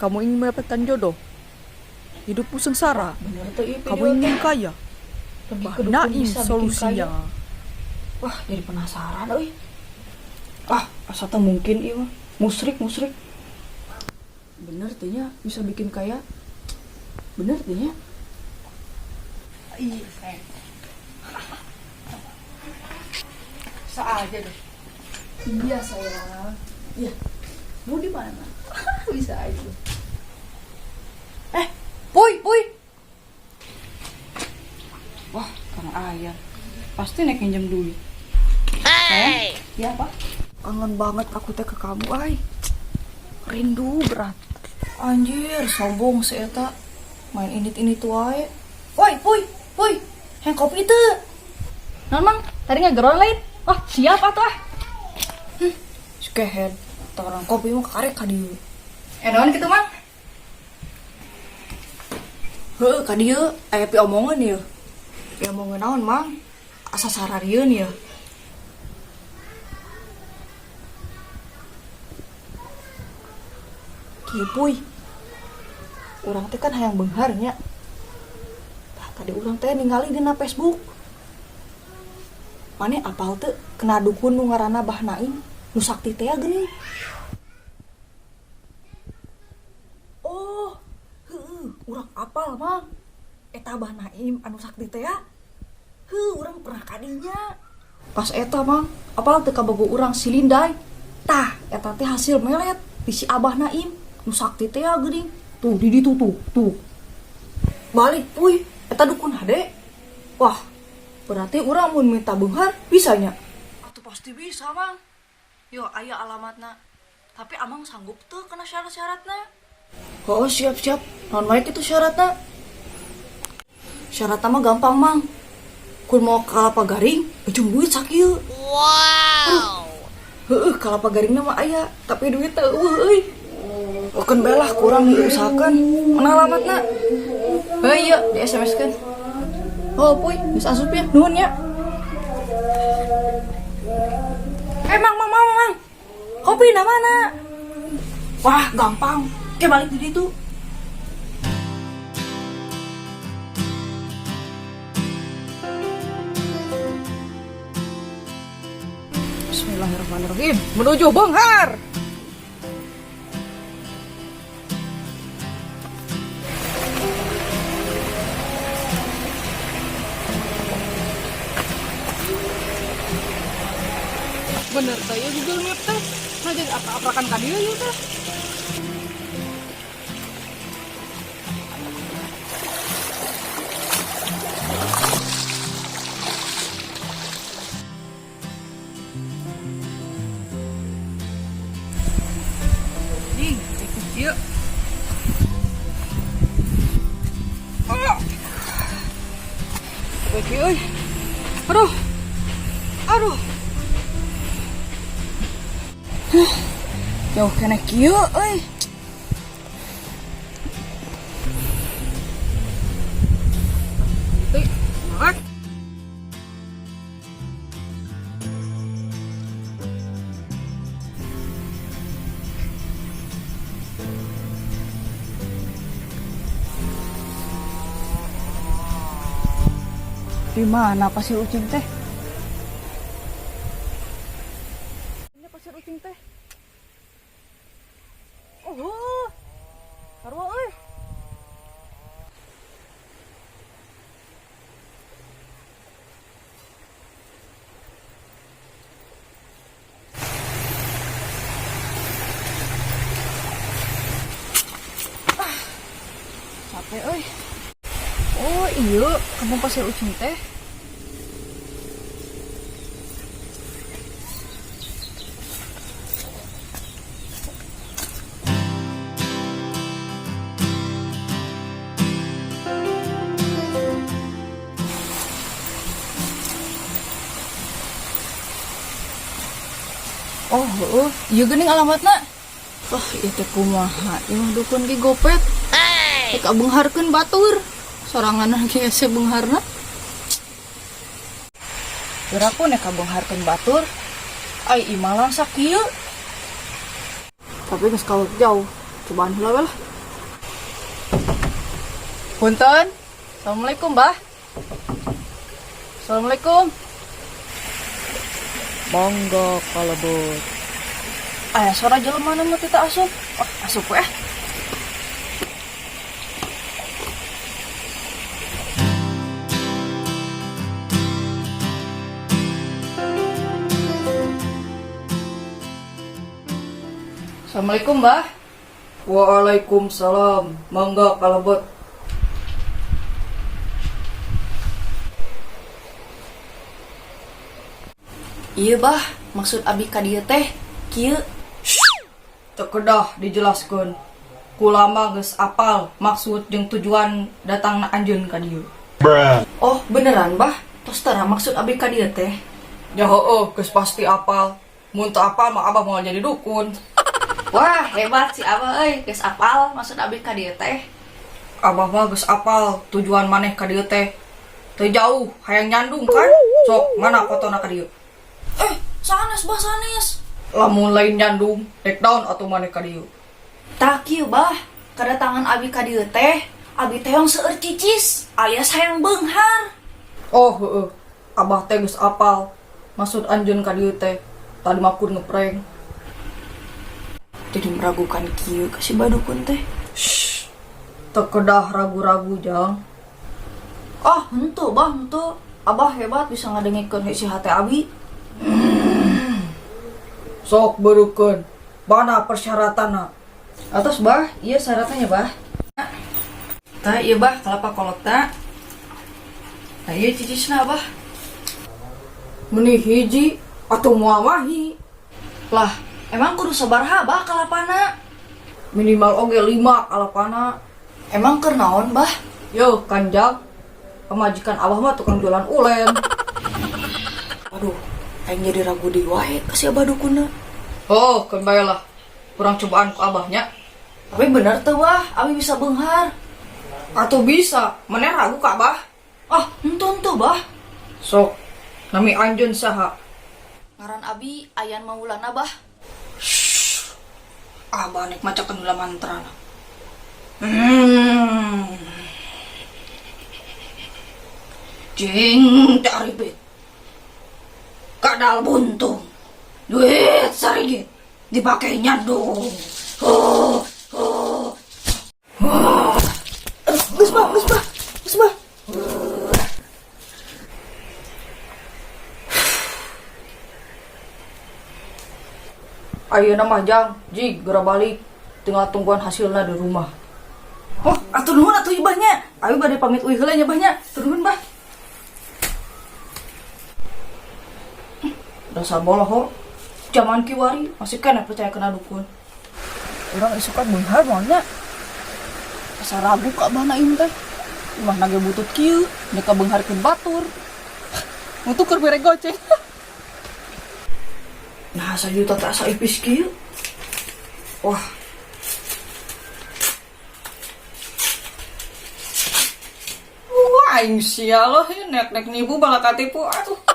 kamu ingin mendapatkan jodoh, hidupmu sengsara, Bener tuh iya kamu video ingin teh. kaya, Pergi Bah ke dukun Naim bisa bikin solusinya. kaya. Wah, jadi penasaran euy. Asa teh mungkin ieu mah. Musrik. Bener teh nya bisa bikin kaya. Bener teh nya. Iya, sayang. Aja deh. Iya sayang. Iya. Mau di mana? Bisa aja. Puy. Wah, Kang Ayah. Pasti naik pinjam duit. Sayang, iya apa? Kangen banget aku teh ke kamu, ay. Rindu berat. Anjir, sombong si eta. Main ini tuh wae. Woi, Puy. Heng kopi teu. Non mang, tadi ngegeron lain. Oh, siap atuh ah. Skehead. Orang kopi mah karek ka dieu. Enaon kitu mang? Heuh, ka dieu aya pi omongan ieu. Pi omongan naon, Mang? Asa sararieun ieu. Kieu Puy. Urang teh kan hayang beunghar nya. Tah tadi urang teh ningali dina Facebook. Mane apal teu kena dukun nu ngaranna Bah Naim, nu sakti teh geuning. Oh, urang apal Mang. Eta Bah Naim anu sakti teh. Urang pernah kadinya. Pas eta Mang, apal teu kabogo urang si Linday. Tah, eta teh hasil melet di si Abah Naim nu sakti teh geuning. Tuh di ditu tuh. Balik Puy, eta dukun hade. Wah, berarti urang mun minta beunghar bisa nya. Atuh pasti bisa Mang. Yo aya alamatna. Tapi Amang sanggup tuh kena syarat-syaratna. Oh siap. Non baik itu syaratnya. Syaratnya mah gampang Mang. Kun mau kalapa garing, ujung duit sakieu. Wow. Kalapa garingna mah aya, tapi duit teh euy. Okeun belah kurang diusahakeun. Mana alamatna? Iya, di SMS-keun. Oh, Puy, geus asup ya, nuhun ya. Mang. Kopi na mana? Wah, gampang. Oke, balik di situ. Bismillahirrahmanirrahim. Menuju beunghar. Bener teh ya Google Map teh. Nah jadi apa-apakan ka dieu ieu teh. Nih, ikut ieu. Oke, euy. Aduh. Jauh kena kieu euy. Mak. Di mana pasir ucing teh? Ini pasir ucing teh. Oh, sarua euy. Capek euy. Oh iya, kampung pasir ucing teh. Oh, iya geuning alamatna. Wah, ieu teh kumaha? Ieu dukun ge gopet. Teh beungharkeun batur. Sorangan ge hese beungharna. Geura pun eka beungharkeun batur. Ai imalan sakieu. Tapi geus kalut jauh. Cobaan heula we lah. Punten. Assalamualaikum, Mbah. Assalamualaikum. Mangga kalebet. Aya suara jelema nu kita asup. Oh, asup we. Assalamualaikum, Mbah. Waalaikumsalam. Mangga kalebet. Iya bah, maksud abi ka dieu teh kieu. Teu kedah dijelaskeun. Kulama geus apal maksud jeung tujuan datangna anjeun ka dieu. Oh beneran bah, tos tara maksud abi ka dieu teh. Ya heueuh, geus pasti apal. Mun teu apal mah Abah mau jadi dukun. Wah hebat si abah euy, geus apal maksud abi ka dieu teh. Abah mah geus apal tujuan maneh ka dieu teh. Teu jauh, hayang nyandung kan? Sok, mana fotona ka dieu? Sanes bah sanes. Lamun lain nyandung, take down atuh maneh ka dieu. Tah kieu bah, kedatangan abi ka dieu teh, abi teh yang seueur cicis alias hayang beunghar. Oh heueuh, Abah teh geus apal maksud anjeun ka dieu teh. Tadi makur ngeprank. Jadi meragukan kieu ka si badukun teh. Teu kedah ragu-ragu jang. Ah, henteu bah, henteu. Abah hebat bisa ngadengikeun isi hati abi. Sok beureukkeun. Mana persyaratanna? Atos bah, iya syaratnya bah. Tah iya bah, kelapa kolot tah. Nah iya cicisna bah. Meuni hiji atuh moal mahi. Lah, emang kudu sabaraha bah kalapana? Minimal oge 5 kalapana. Emang keur naon bah? Yo kanjang. Pemajikan Abah mah tukang jualan ulen. Aduh, aing jadi ragu deui wae ka si abah dukunna. Oh, kan bae lah. Kurang cobaan ku Abahnya. Tapi bener tuh bah, abi bisa beunghar. Atuh bisa, maneh ragu ka Abah? Ah, henteu bah. Sok, nami anjeun saha? Ngaran abi Ayan Maulana bah. Abah nek macakeun heula mantrana. Cing caribit. Kadal buntung. Duit sarigit dipakai nyandung. Geus bah. Ayeuna mah jang, jig geura balik. Tinggal tungguan hasilna di rumah. Oh, atuh nuhun atuh ibahnya. Abi bade pamit uih heula nya bahnya. Turun bah. Dasar boloho. Zaman kiwari masih kena percaya kena dukun. Urang isukan beunghar moalnya. Asa ragu ka abah naim teh. Imah nage butut kieu, nya ka beungharkeun batur. Mutu keur bere goceng. Nah, 1 juta tak asa ipis kieu. Wah. Wah, aing sial loh, nek nibu bala katipu atuh.